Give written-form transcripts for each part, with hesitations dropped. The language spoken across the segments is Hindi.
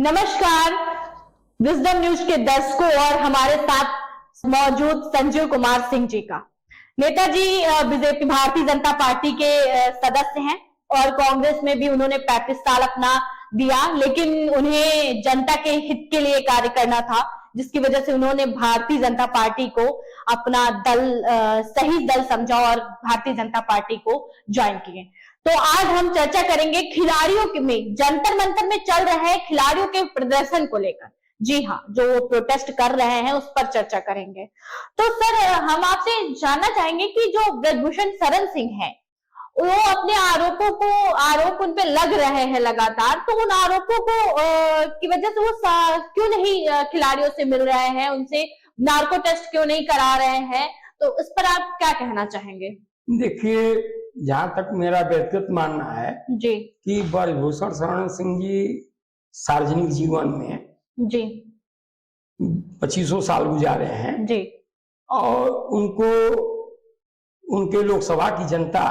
नमस्कार, विजडम न्यूज के दर्शकों और हमारे साथ मौजूद संजीव कुमार सिंह जी का। नेताजी बीजेपी भारतीय जनता पार्टी के सदस्य हैं और कांग्रेस में भी उन्होंने 35 साल अपना दिया, लेकिन उन्हें जनता के हित के लिए कार्य करना था, जिसकी वजह से उन्होंने भारतीय जनता पार्टी को अपना सही दल समझा और भारतीय जनता पार्टी को ज्वाइन किए। तो आज हम चर्चा करेंगे खिलाड़ियों में जंतर मंतर में चल रहे खिलाड़ियों के प्रदर्शन को लेकर। जी हाँ, जो वो प्रोटेस्ट कर रहे हैं उस पर चर्चा करेंगे। तो सर, हम आपसे जानना चाहेंगे कि जो ब्रजभूषण शरण सिंह है, वो अपने आरोप उन पे लग रहे हैं लगातार, तो उन आरोपों को की वजह से वो क्यों नहीं खिलाड़ियों से मिल रहे हैं, उनसे नार्को टेस्ट क्यों नहीं करा रहे हैं, तो इस पर आप क्या कहना चाहेंगे? देखिए, जहां तक मेरा व्यक्तिगत मानना है जी कि ब्रजभूषण शरण सिंह जी सार्वजनिक जीवन में जी 25 साल गुजारे हैं जी, और उनको उनके लोकसभा की जनता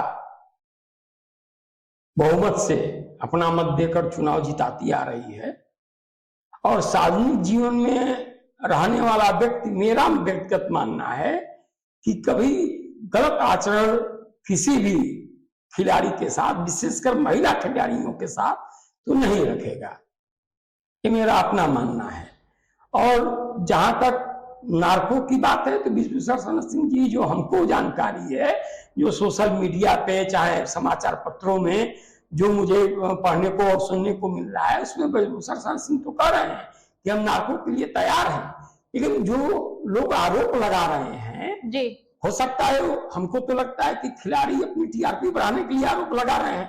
बहुमत से अपना मत देकर चुनाव जिताती आ रही है। और सार्वजनिक जीवन में रहने वाला व्यक्ति, मेरा व्यक्तिगत मानना है कि कभी गलत आचरण किसी भी खिलाड़ी के साथ, विशेषकर महिला खिलाड़ियों के साथ, तो नहीं रखेगा, ये मेरा अपना मानना है। और जहां तक नार्को की बात है तो ब्रजभूषण शरण सिंह जी, जो हमको जानकारी है, जो सोशल मीडिया पे चाहे समाचार पत्रों में जो मुझे पढ़ने को और सुनने को मिल रहा है, उसमें ब्रजभूषण शरण सिंह तो कह रहे हैं कि हम नार्को के लिए तैयार हैं, लेकिन जो लोग आरोप लगा रहे हैं जी, हो सकता है, हमको तो लगता है कि खिलाड़ी अपनी टीआरपी बढ़ाने के लिए आरोप लगा रहे हैं।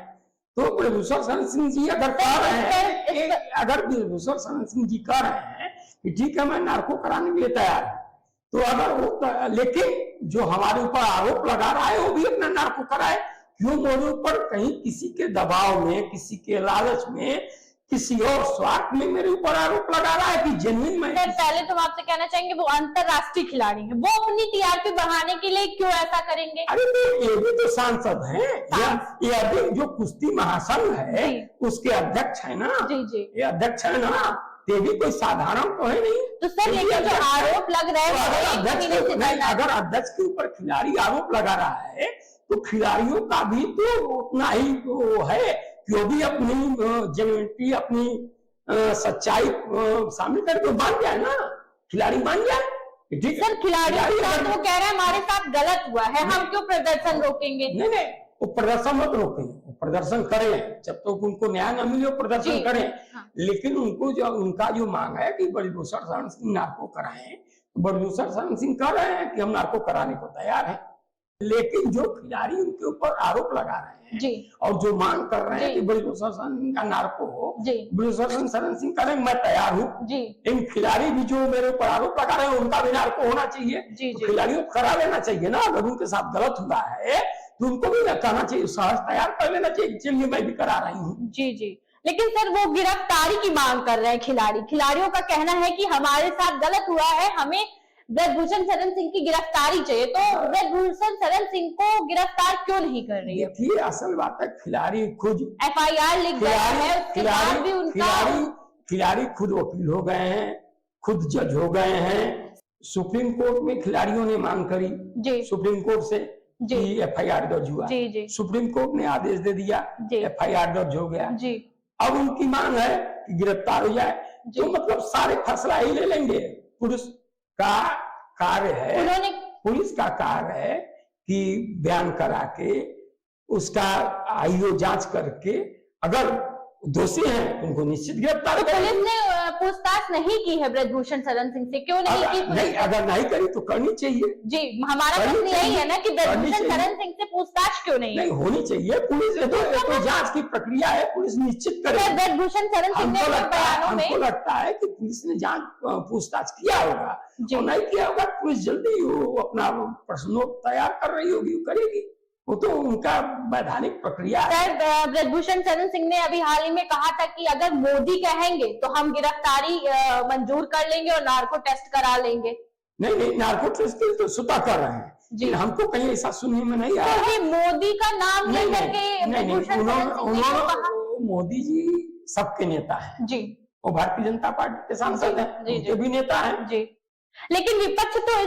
तो ब्रजभूषण शरण सिंह जी अगर कह रहे हैं, अगर ब्रजभूषण शरण सिंह जी कह रहे हैं कि ठीक है मैं नार्को कराने के लिए तैयार हूं, तो अगर वो, लेकिन जो हमारे ऊपर आरोप लगा रहा है वो भी अपना नार्को कराए, क्यों मेरे ऊपर कहीं किसी के दबाव में, किसी के लालच में, किसी और स्वार्थ में मेरे ऊपर आरोप लगा रहा है कि जेन्युइन में। पहले तो आपसे कहना चाहेंगे, वो अंतरराष्ट्रीय खिलाड़ी हैं, वो अपनी टीआरपी बढ़ाने के लिए क्यों ऐसा करेंगे? अरे तो ये भी तो सांसद हैं, ये अभी जो कुश्ती महासंघ है उसके अध्यक्ष है ना। जी जी, ये अध्यक्ष है ना, ये भी कोई साधारण तो है नहीं। तो सर, लेकिन जो आरोप लग रहे हैं, अगर अध्यक्ष के ऊपर खिलाड़ी आरोप लगा रहा है तो खिलाड़ियों का भी तो उतना ही वो है कि वो भी अपनी जेन्युइनिटी, अपनी सच्चाई शामिल करके मान जाए ना, खिलाड़ी मान जाए। ठीक सर, खिलाड़ियों के साथ वो कह रहे हैं हमारे साथ गलत हुआ है, हम क्यों प्रदर्शन रोकेंगे? नहीं, वो प्रदर्शन मत रोकें, वो प्रदर्शन करें, जब तक तो उनको न्याय न मिले वो प्रदर्शन करें। हाँ। लेकिन उनको जो उनका जो मांग है कि ब्रजभूषण शरण सिंह नार्को कराएं, तो ब्रजभूषण शरण सिंह कह रहे हैं कि हम नार्को कराने को तैयार हैं, लेकिन जो खिलाड़ी उनके ऊपर आरोप लगा रहे हैं जी, और जो मांग कर रहे हैं कि ब्रजभूषण शरण सिंह का नार्को हो, ब्रजभूषण शरण सिंह करें मैं तैयार हूँ, लेकिन खिलाड़ी भी जो मेरे ऊपर आरोप लगा रहे हैं उनका भी नार्को होना चाहिए। तो खिलाड़ियों को करा लेना चाहिए ना, अगर उनके साथ गलत हुआ है तो उनको भी कहना चाहिए, सहज तैयार कर लेना चाहिए, चलिए मैं भी करा रही हूँ। जी जी, लेकिन सर वो गिरफ्तारी की मांग कर रहे हैं खिलाड़ियों का कहना है कि हमारे साथ गलत हुआ है, हमें ब्रजभूषण शरण सिंह की गिरफ्तारी चाहिए। तो ब्रजभूषण शरण सिंह को गिरफ्तार क्यों नहीं कर रही है? देखिए, असल बात है खिलाड़ी खुद FIR लिख गया है, उसके बाद भी उनका खिलाड़ी खुद वकील हो गए हैं, खुद जज हो गए हैं। सुप्रीम कोर्ट में खिलाड़ियों ने मांग करी सुप्रीम कोर्ट से कि FIR दर्ज हुआ, सुप्रीम कोर्ट ने आदेश दे दिया, FIR दर्ज हो गया। अब उनकी मांग है कि गिरफ्तार हो जाए, तो मतलब सारे फैसला ही ले लेंगे। पुलिस का कार्य है, पुलिस का कार्य है कि बयान करा के उसका IO जांच करके अगर दोषी हैं उनको निश्चित गिरफ्तार करें। पुलिस ने पूछताछ नहीं की है ब्रजभूषण शरण सिंह से, क्यों नहीं की? नहीं, अगर नहीं करी तो करनी चाहिए जी। हमारा प्रश्न यही है ना कि ब्रजभूषण शरण सिंह से पूछताछ क्यों नहीं होनी चाहिए? पुलिस तो जांच की प्रक्रिया है, पुलिस निश्चित करे। ब्रजभूषण शरण सिंह ने हमको लगता है कि पुलिस ने जांच पूछताछ किया होगा, और नहीं किया होगा पुलिस जल्दी अपना प्रश्नों तैयार कर रही होगी, करेगी, वो तो उनका वैधानिक प्रक्रिया है। ब्रजभूषण शरण सिंह ने अभी हाल ही में कहा था कि अगर मोदी कहेंगे तो हम गिरफ्तारी मंजूर कर लेंगे और नार्को टेस्ट करा लेंगे। नहीं, नार्को टेस्ट तो स्वतः कर रहे हैं जी, हमको कहीं ऐसा सुनने में नहीं आया। तो मोदी का नाम लेकर के मोदी जी सबके नेता है जी, वो भारतीय जनता पार्टी के सांसद हैं, जी, उनके भी नेता हैं। जी, लेकिन विपक्ष तो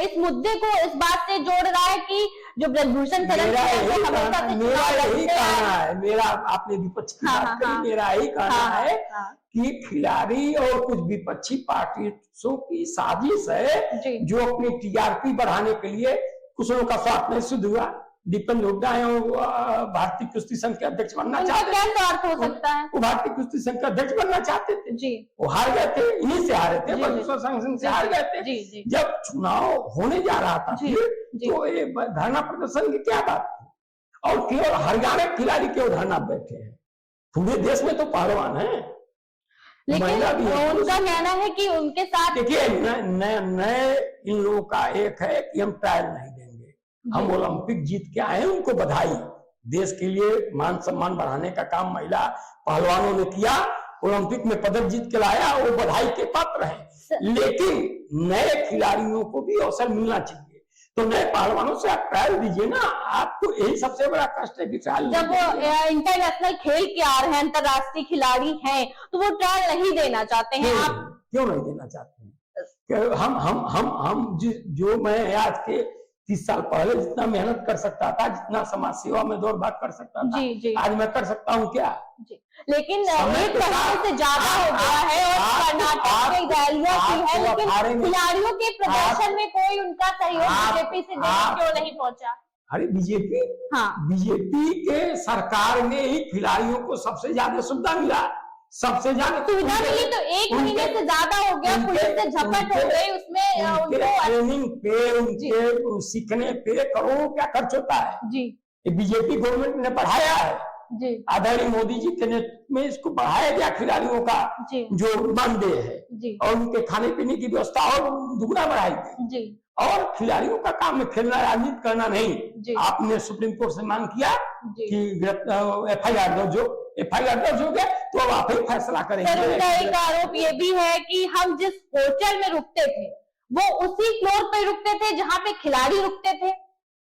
इस मुद्दे को इस बात से जोड़ रहा है कि जो ब्रजभूषण शरण मेरा सिंह यही है, हमेशा कहना से मेरा चुनाव यही लड़ते आए कहना हैं। है, मेरा आपने विपक्ष की हाँ, बात हाँ, करी, हाँ। मेरा यही कहना हाँ, है हाँ, कि खिलाड़ी और कुछ विपक्षी पार्टियों की साजिश है जी, जो अपनी टीआरपी बढ़ाने के लिए कुछ लोगों का स्वार्थ नहीं सिद्ध हुआ। दीपक हुड्डा है, वो भारतीय कुश्ती संघ के अध्यक्ष बनना उनका चाहते क्या थे। स्वार्थ हो सकता है? वो भारतीय कुश्ती संघ के अध्यक्ष बनना चाहते थे, जी, वो हार गए थे, इन्हीं से हारे थे, जी, ब्रजभूषण शरण सिंह से जी, हार गए थे। जी, जी, जब चुनाव होने जा रहा था जी, फिर जी। तो ये धरना प्रदर्शन की क्या बात थी? और केवल हरियाणा के खिलाड़ी केवल धरना बैठे हैं, पूरे देश में तो पहलवान है, लेकिन महिला भी है। उनका कहना है कि उनके साथ देखिए नए इन लोगों का एक है कि हम ट्रायल नहीं देंगे, हम ओलंपिक जीत के आए हैं, उनको बधाई। देश के लिए मान सम्मान बढ़ाने का काम महिला पहलवानों ने किया, ओलंपिक में पदक जीत के लाया, वो बधाई के पात्र हैं। लेकिन नए खिलाड़ियों को भी अवसर मिलना चाहिए, तो नए पहलवानों से आप ट्रायल दीजिए ना। आपको यही सबसे बड़ा कष्ट है कि ट्रायल जब वो इंटरनेशनल खेल के आ रहे हैं, अंतरराष्ट्रीय खिलाड़ी हैं, तो वो ट्रायल नहीं देना चाहते हैं। आप क्यों नहीं देना चाहते हैं? जो मैं आज के 30 साल पहले जितना मेहनत कर सकता था, जितना समाज सेवा में दौड़ भाग कर सकता था, जी, जी, आज मैं कर सकता हूँ क्या? जी, लेकिन समय एक के महीने साथ से ज्यादा हो गया है और कर्नाटक में रैलियां की है, लेकिन खिलाड़ियों के प्रदर्शन में कोई उनका सहयोग बीजेपी से क्यों नहीं पहुंचा? अरे बीजेपी, हाँ, बीजेपी के सरकार में ही खिलाड़ियों को सबसे ज्यादा सुविधा मिला, सबसे ज्यादा सुविधा मिली। तो एक महीने से ज्यादा हो गया, पुलिस से झपट हो गई, उसमें उनके उनको ट्रेनिंग पे, उनके सीखने पे करोड़ों क्या खर्च होता है। जी, ये बीजेपी गवर्नमेंट ने बढ़ाया है, जी, आदरणीय मोदी जी के नेतृत्व में इसको बढ़ाया गया खिलाड़ियों का जी, जो मानदेय है, जी, और उनके खाने पीने की व्यवस्था और दुगना बढ़ाई गई। जी, और खिलाड़ियों का काम है खेलना, राजनीति करना नहीं। आपने सुप्रीम कोर्ट से मांग किया कि एफआईआर दर्ज हो गया, तो अब आप ही फैसला करेंगे। सर, उनका एक आरोप ये भी है कि हम जिस होटल में रुकते थे वो उसी फ्लोर पे रुकते थे जहाँ पे खिलाड़ी रुकते थे।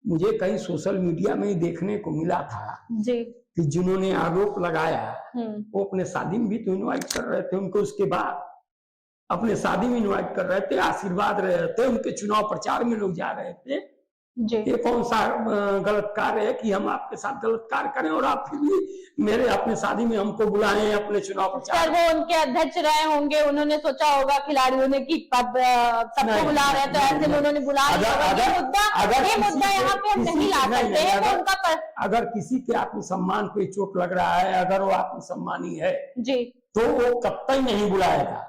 मुझे कहीं सोशल मीडिया में ही देखने को मिला था जी, कि जिन्होंने आरोप लगाया वो अपने शादी में भी तो इनवाइट कर रहे थे उनको, उसके बाद अपने शादी में इनवाइट कर रहे थे, आशीर्वाद रहे थे, उनके चुनाव प्रचार में लोग जा रहे थे। जी, ये कौन सा गलत कार्य है कि हम आपके साथ गलत कार्य करें और आप फिर भी मेरे अपने शादी में हमको बुलाएं अपने चुनाव प्रचार? सर, वो उनके अध्यक्ष रहे होंगे, उन्होंने सोचा होगा खिलाड़ियों ने कि कब सबको बुला रहे हैं, तो ऐसे में उन्होंने बुला लिया होगा। ये मुद्दा यहाँ पे हम नहीं ला सकते हैं। वो उनका अगर किसी के आत्मसम्मान पे चोट लग रहा है, अगर वो आत्मसम्मानी है जी, तो वो कतई नहीं बुलाएगा।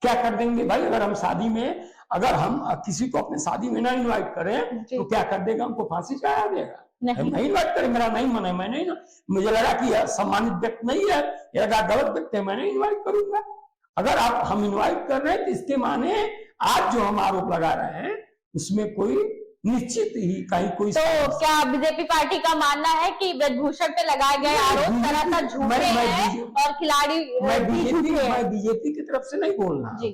क्या कर देंगे भाई? अगर हम शादी में, अगर हम किसी को अपने शादी में ना इनवाइट करें तो क्या कर देगा? हमको फांसी चढ़ा देगा। नहीं इनवाइट करें, मेरा नहीं मन है, मैं नहीं, मुझे लगा कि सम्मानित व्यक्ति नहीं है, ये लगा गलत व्यक्ति है, मैं नहीं इन्वाइट करूंगा। अगर आप हम इन्वाइट कर रहे हैं तो इसके माने आज जो हम आरोप लगा रहे हैं उसमें कोई निश्चित ही कहीं कोई। तो क्या बीजेपी पार्टी का मानना है कि ब्रजभूषण पे लगाए गए आरोप सरासर झूठे हैं और खिलाड़ी मैं बीजेपी की तरफ से नहीं बोल रहा जी,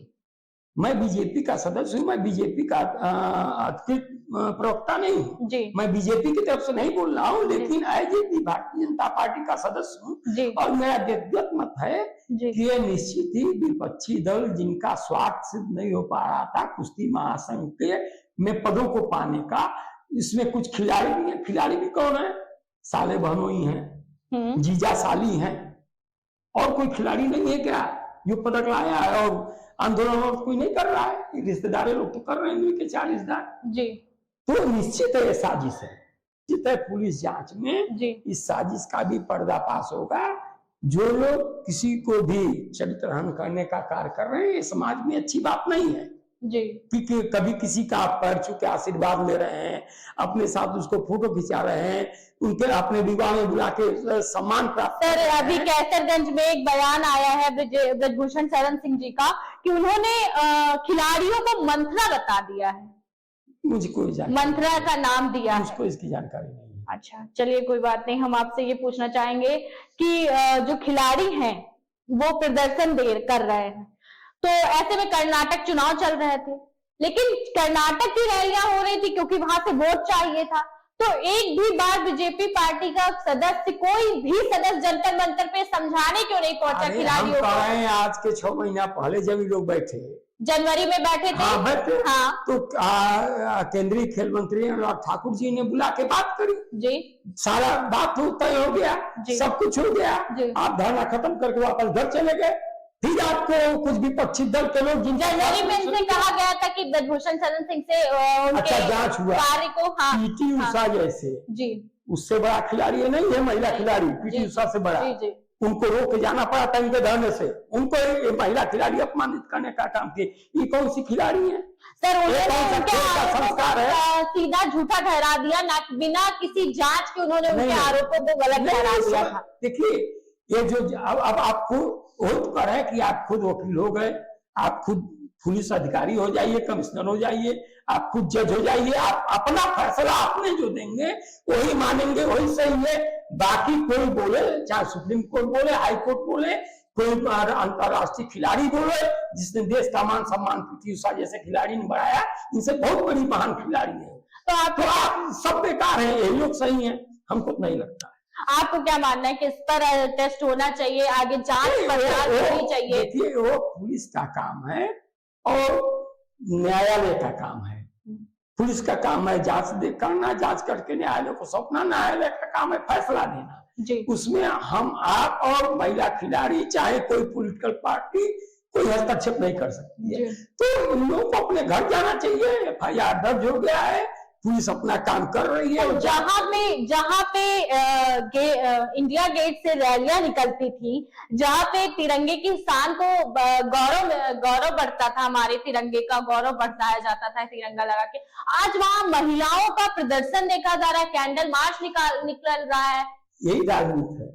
मैं बीजेपी का सदस्य हूँ, मैं बीजेपी का अधिकृत प्रवक्ता नहीं हूँ, मैं बीजेपी की तरफ से नहीं बोल रहा हूँ, लेकिन एज भारतीय जनता पार्टी का सदस्य हूँ और मेरा व्यक्तिगत मत है कि ये निश्चित ही विपक्षी दल जिनका स्वार्थ सिद्ध नहीं हो पा रहा था कुश्ती महासंघ के में पदों को पाने का, इसमें कुछ खिलाड़ी भी हैं। खिलाड़ी भी कौन है? साले बहनों ही हैं, जीजा साली हैं, और कोई खिलाड़ी नहीं है क्या जो पदक लाया है? और आंदोलन और कोई नहीं कर रहा है, रिश्तेदार लोग तो कर रहे हैं, उनके 40 जी। तो निश्चित है ये साजिश है, निश्चित है पुलिस जांच में इस साजिश का भी पर्दाफाश होगा। जो लोग किसी को भी चरित्रहरण करने का कार्य कर रहे हैं, ये समाज में अच्छी बात नहीं है जी। कि कभी किसी का आप पैर छू के आशीर्वाद ले रहे हैं, अपने साथ उसको फोटो खिंचा रहे हैं, उनके अपने विवाह में बुला के सम्मान प्राप्त। सर, अभी कैसरगंज में एक बयान आया है ब्रजभूषण शरण सिंह जी का कि उन्होंने खिलाड़ियों को मंत्रा बता दिया है। मुझे कोई जानकारी, मंत्रा का नाम दिया है, मुझको इसकी जानकारी नहीं है। अच्छा, चलिए कोई बात नहीं। हम आपसे ये पूछना चाहेंगे कि जो खिलाड़ी हैं वो प्रदर्शन कर रहे हैं, तो ऐसे में कर्नाटक चुनाव चल रहे थे, लेकिन कर्नाटक की रैलियां हो रही थी क्योंकि वहां से वोट चाहिए था, तो एक भी बार बीजेपी पार्टी का सदस्य, कोई भी सदस्य जंतर मंतर पे समझाने क्यों नहीं पहुंचा अरे हम खिलाड़ियों कह को? रहे हैं आज के 6 महीना पहले जब ये लोग बैठे, जनवरी में बैठे थे। हाँ बैठे, हाँ तो केंद्रीय खेल मंत्री अनुराग ठाकुर जी ने बुला के बात करी जी, सारा बात तय हो गया, जी। सब कुछ हो गया, जी। आप धरना खत्म करके वापस घर चले गए। फिर आपको कुछ विपक्षी दल के लोग जनवरी में इनसे कहा गया था कि ब्रजभूषण शरण सिंह से उनके अच्छा जांच हुआ, कार्य को, हाँ पीटी उषा जैसे जी उससे बड़ा खिलाड़ी नहीं है, महिला खिलाड़ी पीटी उषा से बड़ा, जी जी उनको रोक के जाना पड़ा था इनके धरने से, उनको ये महिला खिलाड़ी अपमानित करने का काम किए। ये कौन सी खिलाड़ी है सर? कौन सा उन्होंने उनके खेल का आरोपों संस्कार को है? सीधा झूठा ठहरा दिया, ना बिना किसी जांच के उन्होंने उनके नहीं, आरोपों को गलत ठहरा दिया था। देखिए ये जो अब आपको हो कर है कि आप खुद वकील हो गए, आप खुद पुलिस अधिकारी हो जाइए, कमिश्नर हो जाइए, आप खुद जज हो जाइए, आप अपना फैसला आपने जो देंगे वही मानेंगे, वही सही है। बाकी कोई बोले, चाहे सुप्रीम कोर्ट बोले, हाई कोर्ट बोले, कोई अंतरराष्ट्रीय खिलाड़ी बोले जिसने देश का मान सम्मान पीटी उषा जैसे खिलाड़ी ने बढ़ाया, इनसे बहुत बड़ी महान खिलाड़ी है, तो आप सब बेकार है, ये लोग सही है, हमको नहीं लगता। आपको क्या मानना है, किस पर टेस्ट होना चाहिए, आगे जांच पड़ताल होनी चाहिए? देखिए वो पुलिस का काम है और न्यायालय का काम है। पुलिस का काम है जांच करना, जांच करके न्यायालय को सौंपना, न्यायालय का काम है फैसला देना जी। उसमें हम आप और महिला खिलाड़ी चाहे कोई पॉलिटिकल पार्टी कोई हस्तक्षेप नहीं कर सकती है। तो इन लोगों को अपने घर जाना चाहिए, FIR दर्ज हो गया है, पुलिस अपना काम कर रही है। तो जहाँ पे इंडिया गेट से रैलियां निकलती थी, जहाँ पे तिरंगे की शान को गौरव बढ़ता था, हमारे तिरंगे का गौरव बढ़ाया जाता था तिरंगा लगा के, आज वहाँ महिलाओं का प्रदर्शन देखा जा रहा है, कैंडल मार्च निकल रहा है। यही राजनीति है,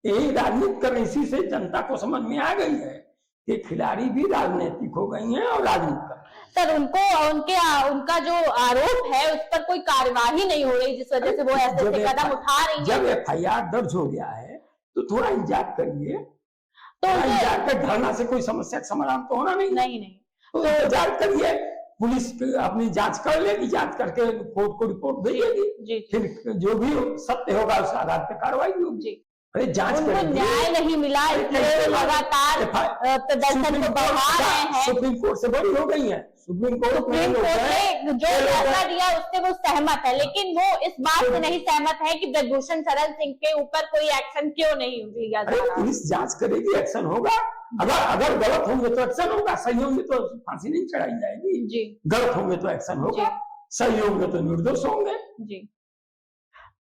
यही राजनीति कर, इसी से जनता को समझ में आ गई है कि खिलाड़ी भी राजनीतिक हो गई हैं और राजनीति कर। सर उनका जो आरोप है उस पर कोई कार्यवाही नहीं हो रही, जिस वजह से वो ऐसे कदम उठा रही है। जब FIR दर्ज हो गया है तो थोड़ा इंतजार करिए, तो इंतजार कर, धरना से कोई समस्या का समाधान तो होना नहीं। तो इंतजार करिए, पुलिस अपनी जांच कर लेगी, जांच करके कोर्ट को रिपोर्ट भेजेगी, फिर जो भी सत्य होगा उस आधार पर कार्रवाई होगी। अरे जांच उनको न्याय नहीं मिला, इसलिए लगातार प्रदर्शन को बढ़ा रहे हैं। सुप्रीम कोर्ट से बड़ी हो गई है, सुप्रीम कोर्ट ने जो फैसला दिया उससे वो सहमत है, लेकिन वो इस बात से नहीं सहमत है कि ब्रजभूषण शरण सिंह के ऊपर कोई एक्शन क्यों नहीं लिया जा रहा। पुलिस जांच करेगी, एक्शन होगा, अगर गलत होंगे तो एक्शन होगा, सही होंगे तो फांसी नहीं चढ़ाई जाएगी जी, गलत होंगे तो एक्शन होगा, सही होंगे तो निर्दोष होंगे जी।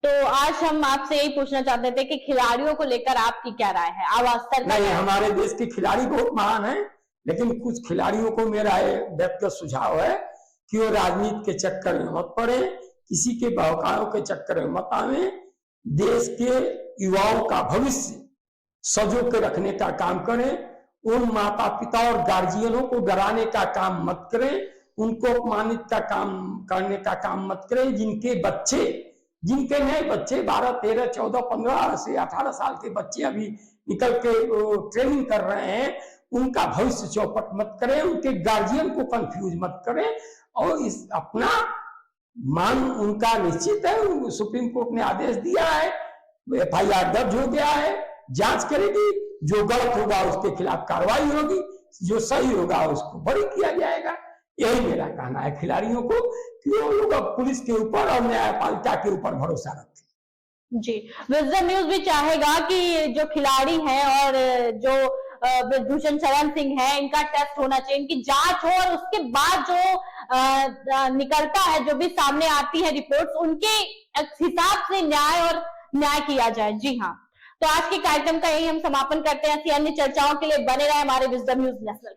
तो आज हम आपसे यही पूछना चाहते थे कि खिलाड़ियों को लेकर आपकी क्या राय है? आवाज नहीं, हमारे देश के खिलाड़ी बहुत महान हैं, लेकिन कुछ खिलाड़ियों को मेरा व्यक्तिगत सुझाव है कि वो राजनीति के चक्कर में मत पड़े, किसी के बहकाओं के चक्कर में मत आवे, देश के युवाओं का भविष्य सजो के रखने का काम करें, उन माता पिता और गार्जियनों को डराने का काम मत करें, उनको अपमानित का काम करने का काम मत करें, जिनके नए बच्चे 12, 13, 14, 15 से 18 साल के बच्चे अभी निकल के ट्रेनिंग कर रहे हैं, उनका भविष्य चौपट मत करें, उनके गार्जियन को कंफ्यूज मत करें, और इस अपना मांग उनका निश्चित है, सुप्रीम कोर्ट ने आदेश दिया है, FIR दर्ज हो गया है, जांच करेगी, जो गलत होगा उसके खिलाफ कार्रवाई होगी, जो सही होगा उसको बरी किया जाएगा। यही मेरा कहना है खिलाड़ियों को कि वो लोग पुलिस के ऊपर और न्यायपालिका के ऊपर भरोसा रखें। जी, विजडम न्यूज भी चाहेगा कि जो खिलाड़ी हैं और जो ब्रजभूषण शरण सिंह है, इनका टेस्ट होना चाहिए, इनकी जांच हो, और उसके बाद जो निकलता है, जो भी सामने आती है रिपोर्ट्स, उनके हिसाब से न्याय किया जाए। जी हाँ, तो आज के कार्यक्रम का यही हम समापन करते हैं। ऐसी अन्य चर्चाओं के लिए बने रहे हमारे विजडम न्यूज नेशनल।